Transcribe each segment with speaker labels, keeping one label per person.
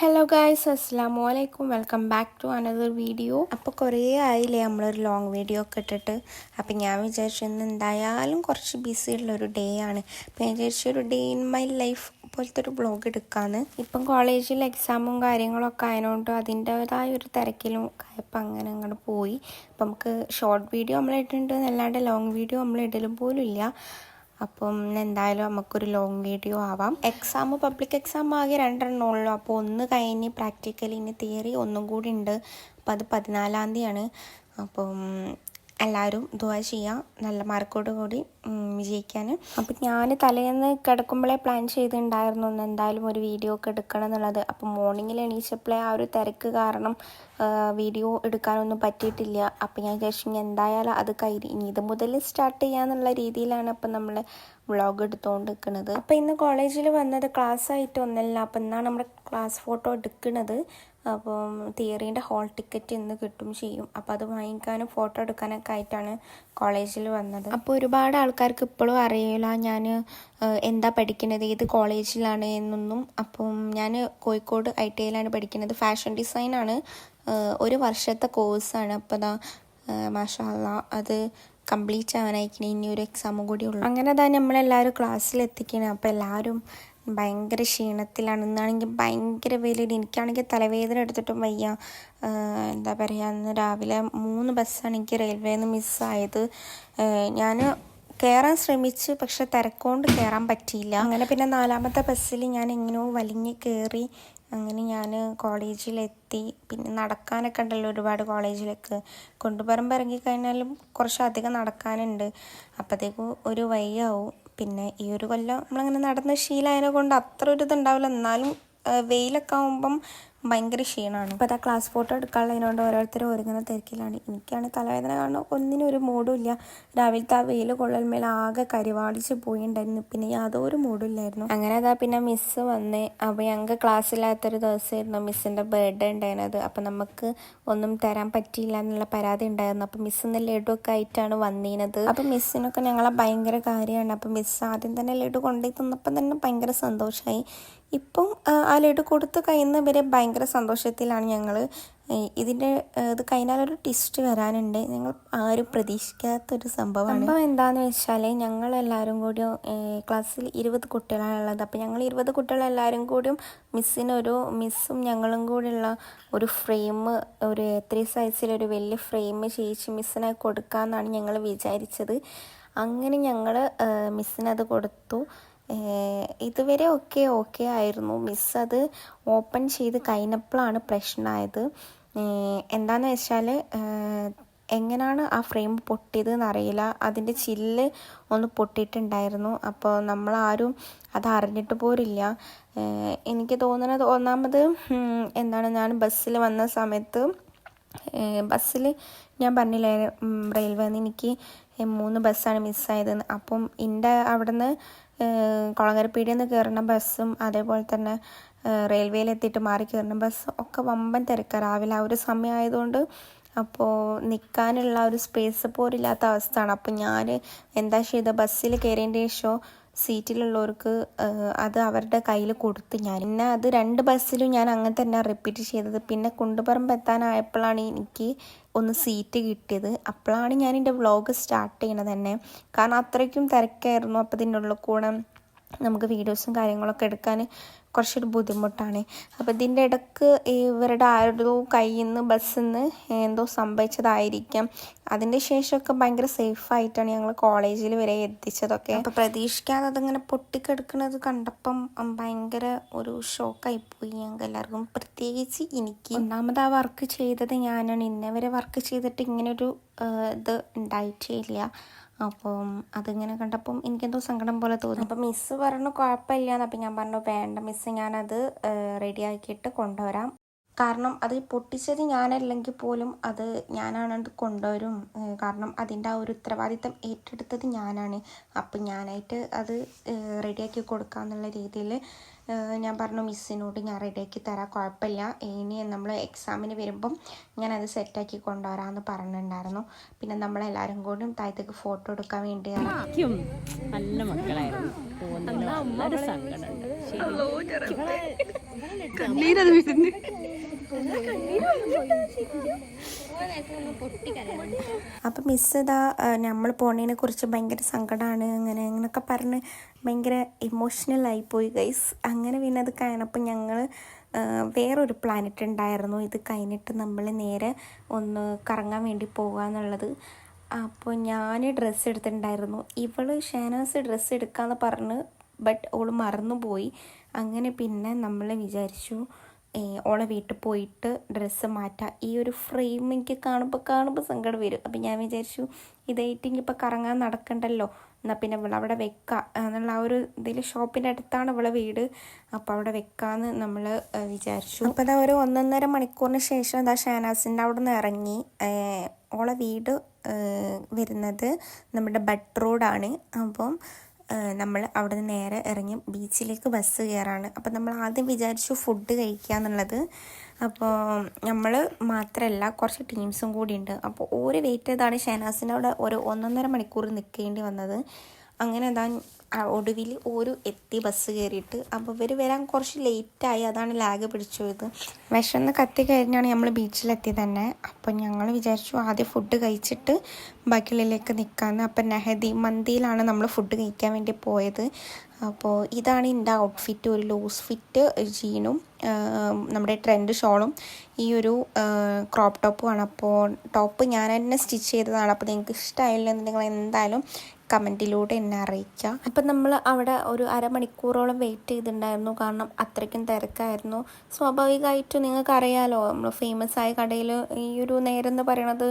Speaker 1: Hello guys, അസ്സലാമു അലൈക്കും. Welcome back to another video. അപ്പോൾ കുറേ ആയില്ലേ നമ്മളൊരു ലോങ് വീഡിയോ ഒക്കെ ഇട്ടിട്ട്. അപ്പോൾ ഞാൻ വിചാരിച്ചു ഇന്ന് എന്തായാലും കുറച്ച് ബിസി ഉള്ളൊരു ഡേ ആണ്. അപ്പോൾ ഞാൻ വിചാരിച്ചു ഒരു ഡേ ഇൻ മൈ ലൈഫ് പോലത്തെ ഒരു വ്ളോഗ് എടുക്കാമെന്ന്. ഇപ്പം കോളേജിൽ എക്സാമും കാര്യങ്ങളൊക്കെ ആയതുകൊണ്ട് അതിൻ്റേതായ ഒരു തിരക്കിലും ആയപ്പോൾ അങ്ങനെ അങ്ങോട്ട് പോയി. അപ്പം നമുക്ക് ഷോർട്ട് വീഡിയോ നമ്മൾ ഇട്ടിട്ടുണ്ട് എന്നല്ലാണ്ട് ലോങ് വീഡിയോ നമ്മൾ ഇടലും പോലും ഇല്ല. അപ്പം എന്തായാലും നമുക്കൊരു ലോങ് വീഡിയോ ആവാം. പബ്ലിക് എക്സാം ആകെ 2 ഉള്ളൂ. അപ്പോൾ ഒന്ന് കഴിഞ്ഞ് പ്രാക്ടിക്കലി ഇനി തിയറി ഒന്നും കൂടി ഉണ്ട്. അപ്പോൾ അത് 14-ാം തീയതിയാണ്. അപ്പം എല്ലാവരും ദുആ ചെയ്യുക നല്ല മാർക്കോട് കൂടി വിജയിക്കാൻ. അപ്പം ഞാൻ തലേന്ന് കിടക്കുമ്പോഴേ പ്ലാൻ ചെയ്തിട്ടുണ്ടായിരുന്നു ഒന്ന് എന്തായാലും ഒരു വീഡിയോ ഒക്കെ എടുക്കണം എന്നുള്ളത്. അപ്പം മോർണിംഗിൽ എണീച്ചപ്പോഴേ ആ ഒരു തിരക്ക് കാരണം വീഡിയോ എടുക്കാനൊന്നും പറ്റിയിട്ടില്ല. അപ്പം ഞാൻ വിചാരിച്ചു എന്തായാലും അത് ഇനി ഇത് മുതൽ സ്റ്റാർട്ട് ചെയ്യാന്നുള്ള രീതിയിലാണ് അപ്പം നമ്മൾ വ്ളോഗ് എടുത്തുകൊണ്ട് നിൽക്കുന്നത്. അപ്പം ഇന്ന് കോളേജിൽ വന്നത് ക്ലാസ് ആയിട്ട് ഒന്നല്ല. അപ്പം ഇന്നാണ് നമ്മുടെ ക്ലാസ് ഫോട്ടോ എടുക്കുന്നത്. അപ്പം തിയറീൻ്റെ ഹോൾ ടിക്കറ്റ് ഇന്ന് കിട്ടും ചെയ്യും. അപ്പോൾ അത് വാങ്ങിക്കാനും ഫോട്ടോ എടുക്കാനൊക്കെ ആയിട്ടാണ് കോളേജിൽ വന്നത്. അപ്പോൾ ഒരുപാട് ആൾക്കാർക്ക് ഇപ്പോഴും അറിയില്ല ഞാൻ എന്താ പഠിക്കുന്നത്, ഏത് കോളേജിലാണ് എന്നൊന്നും. അപ്പം ഞാൻ കോഴിക്കോട് ITIയിലാണ് പഠിക്കുന്നത്. ഫാഷൻ ഡിസൈനാണ്, 1 വർഷത്തെ കോഴ്സാണ്. അപ്പോൾ അതാ മാഷാ അല്ലാ അത് കംപ്ലീറ്റ് ആവാനായിരിക്കണം. ഇനി ഒരു എക്സാമും കൂടി ഉള്ളു. അങ്ങനെ തന്നെ നമ്മളെല്ലാവരും ക്ലാസ്സിലെത്തിക്കണം. അപ്പോൾ എല്ലാവരും ഭയങ്കര ക്ഷീണത്തിലാണ്. ഇന്നാണെങ്കിൽ ഭയങ്കര വെയിലുണ്ട്. എനിക്കാണെങ്കിൽ തലവേദന എടുത്തിട്ടും വയ്യ. എന്താ പറയുക, ഇന്ന് രാവിലെ 3 ബസ്സാണ് എനിക്ക് റെയിൽവേയിൽ നിന്ന് മിസ്സായത്. ഞാൻ കയറാൻ ശ്രമിച്ചു, പക്ഷെ തിരക്കൊണ്ട് കയറാൻ പറ്റിയില്ല. അങ്ങനെ പിന്നെ 4ാമത്തെ ബസ്സിൽ ഞാൻ എങ്ങനെയോ വലിഞ്ഞ് കയറി. അങ്ങനെ ഞാൻ കോളേജിലെത്തി. പിന്നെ നടക്കാനൊക്കെ ഉണ്ടല്ലോ ഒരുപാട് കോളേജിലേക്ക്. കുണ്ടുപറമ്പ് ഇറങ്ങിക്കഴിഞ്ഞാലും കുറച്ചധികം നടക്കാനുണ്ട്. അപ്പോഴത്തേക്കും ഒരു വയ്യാവും. പിന്നെ ഈ ഒരു കൊല്ലം നമ്മളങ്ങനെ നടന്ന് ശീലമായതിനെ കൊണ്ട് അത്ര ഒരു ഇതുണ്ടാവില്ല. എന്നാലും വെയിലൊക്കെ ആകുമ്പം ഭയങ്കര ക്ഷീണമാണ്. അപ്പോൾ അതാ ക്ലാസ് ഫോട്ടോ എടുക്കാനുള്ളതിനോണ്ട് ഓരോരുത്തരും ഒരുങ്ങുന്ന തിരക്കിലാണ്. എനിക്കാണ് തലവേദന കാരണം ഒന്നിനും ഒരു മൂഡും ഇല്ല. രാവിലത്തെ ആ വെയിൽ കൊള്ളൽമേൽ ആകെ കരിവാളിച്ച് പോയിണ്ടായിരുന്നു. പിന്നെ യാതൊരു മൂഡും ഇല്ലായിരുന്നു. അങ്ങനെ അതാ പിന്നെ മിസ്സ് വന്നേ. അപ്പോൾ ഞങ്ങൾക്ക് ക്ലാസ്സില്ലാത്തൊരു ദിവസമായിരുന്നു. മിസ്സിൻ്റെ ബർത്ത്ഡേ ഉണ്ടായിരുന്നത്. അപ്പോൾ നമുക്ക് ഒന്നും തരാൻ പറ്റിയില്ല എന്നുള്ള പരാതി ഉണ്ടായിരുന്നു. അപ്പോൾ മിസ് ഇന്ന് ലഡുവൊക്കെ ആയിട്ടാണ് വന്നിരുന്നത്. അപ്പോൾ മിസ്സിനൊക്കെ ഞങ്ങളെ ഭയങ്കര കാര്യമാണ്. അപ്പോൾ മിസ് ആദ്യം തന്നെ ലഡു കൊണ്ടുപോയി തന്നപ്പം തന്നെ ഭയങ്കര സന്തോഷമായി. ഇപ്പം ആ ലഡു കൊടുത്ത് കഴിയുന്ന വരെ ഭയങ്കര സന്തോഷത്തിലാണ് ഞങ്ങൾ. ഇത് കഴിഞ്ഞാലൊരു ട്വിസ്റ്റ് വരാനുണ്ട്. ഞങ്ങൾ ആരും പ്രതീക്ഷിക്കാത്തൊരു സംഭവമാണ്. എന്താണെന്ന് വെച്ചാൽ ഞങ്ങളെല്ലാവരും കൂടി ക്ലാസ്സിൽ 20 കുട്ടികളാണുള്ളത്. അപ്പോൾ ഞങ്ങൾ 20 കുട്ടികളെല്ലാവരും കൂടിയും മിസ്സും ഞങ്ങളും കൂടിയുള്ള ഒരു ഫ്രെയിം, ഒരു A3 സൈസിലൊരു വലിയ ഫ്രെയിം ചെയ്യിച്ച് മിസ്സിനെ കൊടുക്കാമെന്നാണ് ഞങ്ങൾ വിചാരിച്ചത്. അങ്ങനെ ഞങ്ങൾ മിസ്സിനത് കൊടുത്തു. ഇതുവരെ ഓക്കെ ആയിരുന്നു. മിസ് അത് ഓപ്പൺ ചെയ്ത് കഴിഞ്ഞപ്പോഴാണ് പ്രശ്നമായത്. എന്താണെന്ന് വെച്ചാൽ എങ്ങനെയാണ് ആ ഫ്രെയിം പൊട്ടിയത് എന്നറിയില്ല. അതിൻ്റെ ചില്ല് ഒന്ന് പൊട്ടിയിട്ടുണ്ടായിരുന്നു. അപ്പോൾ നമ്മളാരും അത് അറിഞ്ഞിട്ട് പോരില്ല. എനിക്ക് തോന്നുന്നത് ഒന്നാമത് ഞാൻ ബസ്സിൽ വന്ന സമയത്ത് ബസ്സിൽ ഞാൻ പറഞ്ഞില്ലേ റെയിൽവേയിൽ നിന്ന് എനിക്ക് 3 ബസ്സാണ് മിസ്സായതെന്ന്. അപ്പം അവിടെ നിന്ന് കൊളങ്ങരപ്പീടിയിൽ നിന്ന് കയറുന്ന ബസ്സും അതേപോലെ തന്നെ റെയിൽവേയിലെത്തിയിട്ട് മാറി കയറുന്ന ബസ്സും ഒക്കെ വമ്പൻ തിരക്കാണ് രാവിലെ ആ ഒരു സമയമായതുകൊണ്ട്. അപ്പോൾ നിൽക്കാനുള്ള ഒരു സ്പേസ് പോലില്ലാത്ത അവസ്ഥയാണ്. അപ്പോൾ ഞാൻ എന്താ ചെയ്തത്, ബസ്സിൽ കയറിയതിൻ്റെ ശേഷം സീറ്റിലുള്ളവർക്ക് അത് അവരുടെ കയ്യിൽ കൊടുത്ത് പിന്നെ അത് 2 ബസ്സിലും ഞാൻ അങ്ങനെ തന്നെ റിപ്പീറ്റ് ചെയ്തത്. പിന്നെ കുണ്ടുപറമ്പ് എത്താനായപ്പോഴാണ് എനിക്ക് ഒന്ന് സീറ്റ് കിട്ടിയത്. അപ്പോഴാണ് ഞാൻ എൻ്റെ വ്ളോഗ് സ്റ്റാർട്ട് ചെയ്യണത് തന്നെ. കാരണം അത്രയ്ക്കും തിരക്കായിരുന്നു. അപ്പോൾ ഇതിൻ്റെ ഉള്ളിൽ കൂടെ നമുക്ക് വീഡിയോസും കാര്യങ്ങളൊക്കെ എടുക്കാൻ കുറച്ചൊരു ബുദ്ധിമുട്ടാണ്. അപ്പോൾ ഇതിൻ്റെ ഇടയ്ക്ക് ഇവരുടെ ആരുടെ കയ്യിൽ നിന്ന് ബസ്സിൽ നിന്ന് എന്തോ സംഭവിച്ചതായിരിക്കാം. അതിൻ്റെ ശേഷമൊക്കെ ഭയങ്കര സേഫായിട്ടാണ് ഞങ്ങൾ കോളേജിൽ വരെ എത്തിച്ചതൊക്കെ. അപ്പോൾ പ്രതീക്ഷിക്കാതെ അതിങ്ങനെ പൊട്ടിക്കെടുക്കുന്നത് കണ്ടപ്പം ഭയങ്കര ഒരു ഷോക്കായിപ്പോയി ഞങ്ങൾക്ക് എല്ലാവർക്കും, പ്രത്യേകിച്ച് എനിക്ക്. ഒന്നാമത് ആ വർക്ക് ചെയ്തത് ഞാനാണ്. ഇന്നവരെ വർക്ക് ചെയ്തിട്ട് ഇങ്ങനൊരു ഇത് ഉണ്ടായിട്ടില്ല. അപ്പം അതിങ്ങനെ കണ്ടപ്പം എനിക്കെന്തോ സങ്കടം പോലെ തോന്നി. അപ്പം മിസ്സ് പറഞ്ഞു കുഴപ്പമില്ലാന്ന്. അപ്പം ഞാൻ പറഞ്ഞു വേണ്ട മിസ്സ്, ഞാനത് റെഡിയാക്കിയിട്ട് കൊണ്ടുവരാം. കാരണം അത് പൊട്ടിച്ചത് ഞാനല്ലെങ്കിൽ പോലും അത് ഞാനാണത് കൊണ്ടുവരും. കാരണം അതിൻ്റെ ആ ഒരു ഉത്തരവാദിത്തം ഏറ്റെടുത്തത് ഞാനാണ്. അപ്പം ഞാനായിട്ട് അത് റെഡിയാക്കി കൊടുക്കാമെന്നുള്ള രീതിയിൽ ഞാൻ പറഞ്ഞു മിസ്സിനോട് ഞാൻ റെഡിയാക്കി തരാം, കുഴപ്പമില്ല, ഇനി നമ്മൾ എക്സാമിന് വരുമ്പം ഞാനത് സെറ്റാക്കി കൊണ്ടുവരാമെന്ന് പറഞ്ഞിട്ടുണ്ടായിരുന്നു. പിന്നെ നമ്മളെല്ലാവരും കൂടി താഴത്തേക്ക് ഫോട്ടോ എടുക്കാൻ വേണ്ടി
Speaker 2: നല്ല മക്കളായിരുന്നു.
Speaker 1: അപ്പം മിസ് ഇതാ നമ്മൾ പോണതിനെ കുറിച്ച് ഭയങ്കര സങ്കടമാണ് അങ്ങനെയൊക്കെ പറഞ്ഞ് ഭയങ്കര ഇമോഷണലായിപ്പോയി ഗൈസ്. അങ്ങനെ പിന്നെ അത് കഴിഞ്ഞപ്പോൾ ഞങ്ങൾ വേറൊരു പ്ലാനറ്റ് ഉണ്ടായിരുന്നു. ഇത് കഴിഞ്ഞിട്ട് നമ്മൾ നേരെ ഒന്ന് കറങ്ങാൻ വേണ്ടി പോകുക എന്നുള്ളത്. അപ്പോൾ ഞാൻ ഡ്രസ്സ് എടുത്തിട്ടുണ്ടായിരുന്നു. ഷാനാസ് ഡ്രസ്സ് എടുക്കാമെന്ന് പറഞ്ഞ് ബട്ട് ഓൾ മറന്നുപോയി. അങ്ങനെ പിന്നെ നമ്മൾ വിചാരിച്ചു ഓളെ വീട്ടിൽ പോയിട്ട് ഡ്രസ്സ് മാറ്റാം. ഈ ഒരു ഫ്രെയിം എനിക്ക് കാണുമ്പോൾ സങ്കടം വരും. അപ്പം ഞാൻ വിചാരിച്ചു ഇതായിട്ട് ഇപ്പോൾ കറങ്ങാൻ നടക്കണ്ടല്ലോ, എന്നാൽ പിന്നെ അവിടെ വെക്കാം എന്നുള്ള ആ ഒരു ഇതിൽ ഷോപ്പിൻ്റെ അടുത്താണ് ഇവളെ വീട്. അപ്പോൾ അവിടെ വെക്കാമെന്ന് നമ്മൾ വിചാരിച്ചു. അപ്പോൾ അതാ ഒരു 1.5 മണിക്കൂറിന് ശേഷം അതാ ഷാനാസിൻ്റെ അവിടെ നിന്ന് ഇറങ്ങി. ഓളെ വീട് വരുന്നത് നമ്മുടെ ബട്ട് റോഡാണ്. അപ്പം നമ്മൾ അവിടെ നിന്ന് നേരെ ഇറങ്ങി ബീച്ചിലേക്ക് ബസ് കയറാണ്. അപ്പോൾ നമ്മൾ ആദ്യം വിചാരിച്ചു ഫുഡ് കഴിക്കുക എന്നുള്ളത്. അപ്പോൾ നമ്മൾ മാത്രമല്ല കുറച്ച് ടീംസും കൂടി ഉണ്ട്. അപ്പോൾ ഒരു വെയിറ്റ് ചെയ്താണ് ഷാനാസിൻ്റെ അവിടെ ഒരു 1.5 മണിക്കൂർ നിൽക്കേണ്ടി വന്നത്. അങ്ങനെ അതാ ഒടുവിൽ എത്തി ബസ് കയറിയിട്ട്. അപ്പോൾ ഇവർ വരാൻ കുറച്ച് ലേറ്റായി, അതാണ് ലാഗ് പിടിച്ചത്. വിശന്ന് കത്തി കഴിഞ്ഞാണ് നമ്മൾ ബീച്ചിലെത്തിയത് തന്നെ. അപ്പോൾ ഞങ്ങൾ വിചാരിച്ചു ആദ്യം ഫുഡ് കഴിച്ചിട്ട് ബാക്കിയുള്ളിലേക്ക് നിൽക്കാമെന്ന്. അപ്പം നെഹദി മന്തിയിലാണ് നമ്മൾ ഫുഡ് കഴിക്കാൻ വേണ്ടി പോയത്. അപ്പോൾ ഇതാണ് എൻ്റെ ഔട്ട്ഫിറ്റ്, ഒരു ലൂസ് ഫിറ്റ് ജീനും നമ്മുടെ ട്രെൻഡ് ഷോളും ഈ ഒരു ക്രോപ്പ് ടോപ്പുമാണ്. അപ്പോൾ ടോപ്പ് ഞാൻ തന്നെ സ്റ്റിച്ച് ചെയ്തതാണ്. അപ്പോൾ നിങ്ങൾക്ക് ഇഷ്ടമായില്ലെന്ന് നിങ്ങൾ എന്തായാലും കമൻറ്റിലൂടെ എന്നെ അറിയിക്കാം. അപ്പം നമ്മൾ അവിടെ ഒരു അരമണിക്കൂറോളം വെയിറ്റ് ചെയ്തിട്ടുണ്ടായിരുന്നു, കാരണം അത്രയ്ക്കും തിരക്കായിരുന്നു. സ്വാഭാവികമായിട്ടും നിങ്ങൾക്കറിയാലോ നമ്മൾ ഫേമസ് ആയ കടയിൽ ഈ ഒരു നേരം എന്ന് പറയണത്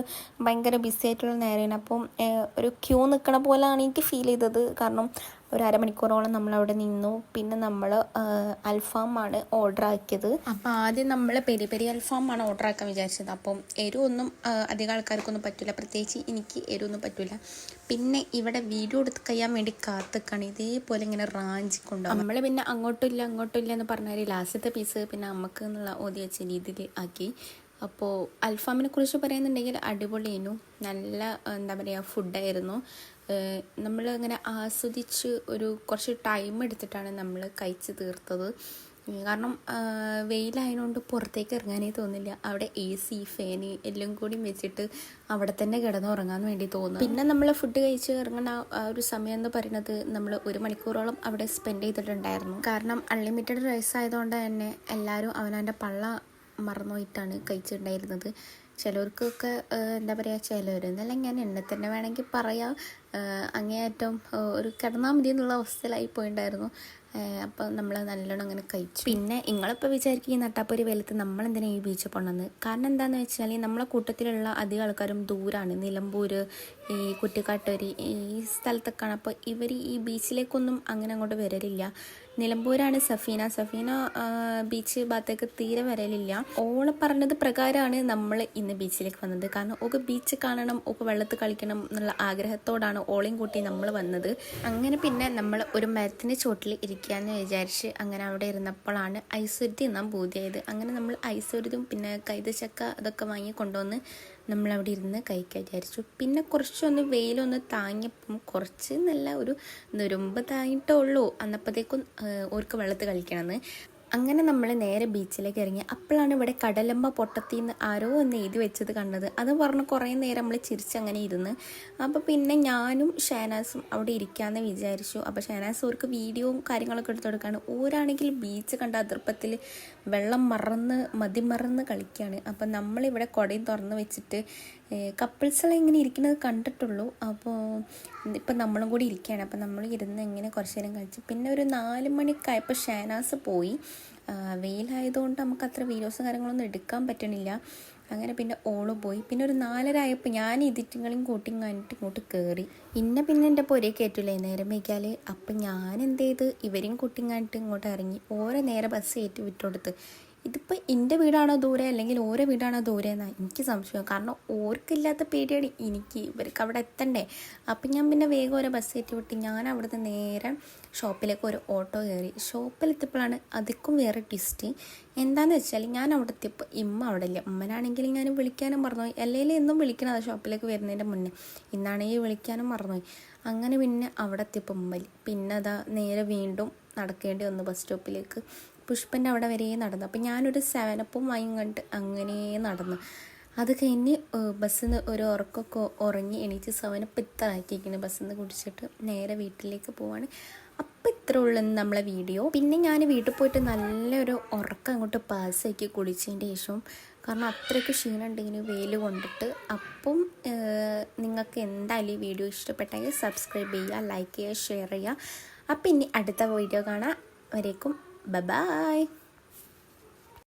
Speaker 1: ഭയങ്കര ബിസി ആയിട്ടുള്ള നേരമാണ്. അപ്പം ഒരു ക്യൂ നിൽക്കണ പോലെയാണ് എനിക്ക് ഫീൽ ചെയ്തത്, കാരണം ഒരു അരമണിക്കൂറോളം നമ്മളവിടെ നിന്നു. പിന്നെ നമ്മൾ അൽഫാമാണ് ഓർഡർ ആക്കിയത്. അപ്പോൾ ആദ്യം നമ്മൾ പെരി പെരി അൽഫാമാണ് ഓർഡർ ആക്കാൻ വിചാരിച്ചത്. അപ്പം എരിവൊന്നും അധികം ആൾക്കാർക്കൊന്നും പറ്റില്ല, പ്രത്യേകിച്ച് എനിക്ക് എരിവൊന്നും പറ്റില്ല. പിന്നെ ഇവിടെ വീഡിയോ എടുത്ത് കഴിയാൻ വേണ്ടി കാത്തിക്കാണ് ഇതേപോലെ ഇങ്ങനെ റാഞ്ചിക്കൊണ്ട് നമ്മൾ പിന്നെ അങ്ങോട്ടില്ല എന്ന് പറഞ്ഞാൽ ലാസ്റ്റത്തെ പീസ് പിന്നെ നമുക്ക് എന്നുള്ള ഓതി വെച്ച രീതിയിൽ ആക്കി. അപ്പോൾ അൽഫാമിനെ കുറിച്ച് പറയുന്നുണ്ടെങ്കിൽ അടിപൊളിയായിരുന്നു, നല്ല എന്താ പറയുക ഫുഡായിരുന്നു. നമ്മൾ ഇങ്ങനെ ആസ്വദിച്ച് കുറച്ച് ടൈം എടുത്തിട്ടാണ് നമ്മൾ കഴിച്ച് തീർത്തത്. കാരണം വെയിലായതുകൊണ്ട് പുറത്തേക്ക് ഇറങ്ങാനേ തോന്നില്ല. അവിടെ AC ഫാന് എല്ലാം കൂടി വെച്ചിട്ട് അവിടെ തന്നെ കിടന്നുറങ്ങാൻ വേണ്ടി തോന്നും. പിന്നെ നമ്മൾ ഫുഡ് കഴിച്ച് ഇറങ്ങുന്ന ആ ഒരു സമയം എന്ന് പറയുന്നത് നമ്മൾ 1 മണിക്കൂറോളം അവിടെ സ്പെൻഡ് ചെയ്തിട്ടുണ്ടായിരുന്നു. കാരണം അൺലിമിറ്റഡ് റൈസ് ആയതുകൊണ്ട് തന്നെ എല്ലാവരും അവനവൻ്റെ പള്ള മറന്നുപോയിട്ടാണ് കഴിച്ചിട്ടുണ്ടായിരുന്നത്. ചിലവർക്കൊക്കെ എന്താ പറയുക, ചിലവരെന്നല്ല ഞാൻ എന്നെ തന്നെ വേണമെങ്കിൽ പറയാം, അങ്ങേയറ്റം ഒരു കിടന്നാൽ മതി എന്നുള്ള അവസ്ഥയിലായി പോയിട്ടുണ്ടായിരുന്നു. അപ്പോൾ നമ്മൾ നല്ലോണം അങ്ങനെ കഴിച്ചു. പിന്നെ നിങ്ങളിപ്പോൾ വിചാരിക്കും ഈ നട്ടാപ്പൊരി വെയിലത്ത് നമ്മളെന്തിനാണ് ഈ ബീച്ചിൽ പോകണമെന്ന്. കാരണം എന്താണെന്ന് വെച്ചാൽ നമ്മളെ കൂട്ടത്തിലുള്ള അധികം ആൾക്കാരും ദൂരാണ്, നിലമ്പൂർ, ഈ കുറ്റിക്കാട്ടൂർ ഈ സ്ഥലത്തൊക്കെയാണ്. അപ്പോൾ ഇവർ ഈ ബീച്ചിലേക്കൊന്നും അങ്ങനെ അങ്ങോട്ട് വരലില്ല. നിലമ്പൂരാണ് സഫീന ബീച്ച് ഭാഗത്തേക്ക് തീരെ വരലില്ല. ഓളെ പറഞ്ഞത് പ്രകാരമാണ് നമ്മൾ ഇന്ന് ബീച്ചിലേക്ക് വന്നത്. കാരണം ഓക്ക് ബീച്ച് കാണണം, ഓക്ക് വെള്ളത്തിൽ കളിക്കണം എന്നുള്ള ആഗ്രഹത്തോടാണ് ഓളയും കൂട്ടി നമ്മൾ വന്നത്. അങ്ങനെ പിന്നെ നമ്മൾ ഒരു മരത്തിൻ്റെ ചോട്ടിൽ ഇരിക്കാമെന്ന് വിചാരിച്ച് അങ്ങനെ അവിടെ ഇരുന്നപ്പോഴാണ് ഐശ്വര്യത്തി തിന്നാൻ പൂതിയായത്. അങ്ങനെ നമ്മൾ ഐശ്വര്യതും പിന്നെ കൈതച്ചക്ക അതൊക്കെ വാങ്ങി കൊണ്ടുവന്ന് നമ്മളവിടെ ഇരുന്ന് കഴിക്കാൻ വിചാരിച്ചു. പിന്നെ കുറച്ചൊന്ന് വെയിലൊന്ന് താങ്ങിയപ്പം കുറച്ച് നല്ല ഒരു നുരുമ്പ് താങ്ങിട്ടേ ഉള്ളൂ. അന്നപ്പോഴത്തേക്കും ഓർക്ക് വെള്ളത്തിൽ കളിക്കണമെന്ന്. അങ്ങനെ നമ്മൾ നേരെ ബീച്ചിലേക്ക് ഇറങ്ങി. അപ്പോഴാണ് ഇവിടെ കടലമ്മ പൊട്ടത്തിന്ന് ആരോ ഒന്ന് എഴുതി വെച്ചത് കണ്ടത്. അത് പറഞ്ഞ് കുറേ നേരം നമ്മൾ ചിരിച്ചങ്ങനെ ഇരുന്ന്. അപ്പോൾ പിന്നെ ഞാനും ഷാനാസും അവിടെ ഇരിക്കാമെന്ന് വിചാരിച്ചു. അപ്പോൾ ഷാനാസ് അവർക്ക് വീഡിയോയും കാര്യങ്ങളൊക്കെ എടുത്തു കൊടുക്കുകയാണ്. ഓരാണെങ്കിൽ ബീച്ച് കണ്ട അതിർപ്പത്തിൽ വെള്ളം മതിമറന്ന് കളിക്കുകയാണ്. അപ്പം നമ്മളിവിടെ കുടയും തുറന്ന് വെച്ചിട്ട് കപ്പിൾസെല്ലാം ഇങ്ങനെ ഇരിക്കുന്നത് കണ്ടിട്ടുള്ളൂ. അപ്പോൾ ഇപ്പം നമ്മളും കൂടി ഇരിക്കുകയാണ്. അപ്പം നമ്മൾ ഇരുന്ന് ഇങ്ങനെ കുറച്ച് നേരം കളിച്ച് പിന്നെ ഒരു 4 മണിക്കായപ്പോൾ ഷാനാസ് പോയി. വെയിലായതുകൊണ്ട് നമുക്ക് അത്ര വീഡിയോസും കാര്യങ്ങളൊന്നും എടുക്കാൻ പറ്റണില്ല. അങ്ങനെ പിന്നെ ഓള് പോയി. പിന്നെ ഒരു 4:30 ആയപ്പോൾ ഞാൻ ഇതിറ്റുകളെയും കൂട്ടിയും കഴിഞ്ഞിട്ട് ഇങ്ങോട്ട് കയറി. പിന്നെ എൻ്റെ പൊരേ കയറ്റില്ലേ നേരം വയ്ക്കാൽ. അപ്പം ഞാൻ എന്ത് ചെയ്ത് ഇവരെയും കൂട്ടിയും കഴിഞ്ഞിട്ട് ഇങ്ങോട്ട് ഇറങ്ങി. ഓരോ നേരെ ബസ് കയറ്റി വിട്ടുകൊടുത്ത്. ഇതിപ്പോൾ എൻ്റെ വീടാണോ ദൂരെ അല്ലെങ്കിൽ ഓരോ വീടാണോ ദൂരെ എന്നാണ് എനിക്ക് സംശയം. കാരണം ഓർക്കില്ലാത്ത പേടിയാണ് എനിക്ക്, ഇവർക്ക് അവിടെ എത്തണ്ടേ. അപ്പം ഞാൻ പിന്നെ വേഗം ഒരു ബസ് കയറ്റി വിട്ട് ഞാൻ അവിടുന്ന് നേരെ ഷോപ്പിലേക്ക് ഒരു ഓട്ടോ കയറി. ഷോപ്പിലെത്തിയപ്പോഴാണ് അതിക്കും വേറെ ട്വിസ്റ്റ്. എന്താണെന്ന് വെച്ചാൽ ഞാൻ അവിടെ എത്തിയപ്പോൾ ഇമ്മ അവിടെ ഇല്ല. ഉമ്മനാണെങ്കിൽ ഞാൻ വിളിക്കാനും മറന്നുപോയി. അല്ലെങ്കിൽ എന്നും വിളിക്കണത് ഷോപ്പിലേക്ക് വരുന്നതിൻ്റെ മുന്നേ, ഇന്നാണെങ്കിൽ വിളിക്കാനും മറന്നുപോയി. അങ്ങനെ പിന്നെ അവിടെ എത്തിയപ്പോൾ ഉമ്മയിൽ. പിന്നെ അതാ നേരെ വീണ്ടും നടക്കേണ്ടി വന്നു ബസ് സ്റ്റോപ്പിലേക്ക്. പുഷ്പൻ്റെ അവിടെ വരെ നടന്നു. അപ്പം ഞാനൊരു 7-Up വാങ്ങി കണ്ട് അങ്ങനെ നടന്നു. അത് കഴിഞ്ഞ് ബസ്സിൽ നിന്ന് ഒരു ഉറക്കമൊക്കെ ഉറങ്ങി എണീറ്റ് 7-Up ഇത്ര ആക്കിയിരിക്കുന്നു ബസ്സിൽ നിന്ന് കുടിച്ചിട്ട് നേരെ വീട്ടിലേക്ക് പോവാണ്. അപ്പം ഇത്ര ഉള്ളു നമ്മളെ വീഡിയോ. പിന്നെ ഞാൻ വീട്ടിൽ പോയിട്ട് നല്ലൊരു ഉറക്കം അങ്ങോട്ട് പാസ്സാക്കി കുടിച്ചതിൻ്റെ ശേഷം, കാരണം അത്രയ്ക്ക് ക്ഷീണം ഉണ്ടെങ്കിൽ വെയിൽ കൊണ്ടിട്ട്. അപ്പം നിങ്ങൾക്ക് എന്തായാലും ഈ വീഡിയോ ഇഷ്ടപ്പെട്ടെങ്കിൽ സബ്സ്ക്രൈബ് ചെയ്യുക, ലൈക്ക് ചെയ്യുക, ഷെയർ ചെയ്യുക. അപ്പം ഇനി അടുത്ത വീഡിയോ കാണാം. വരേക്കും ബൈ.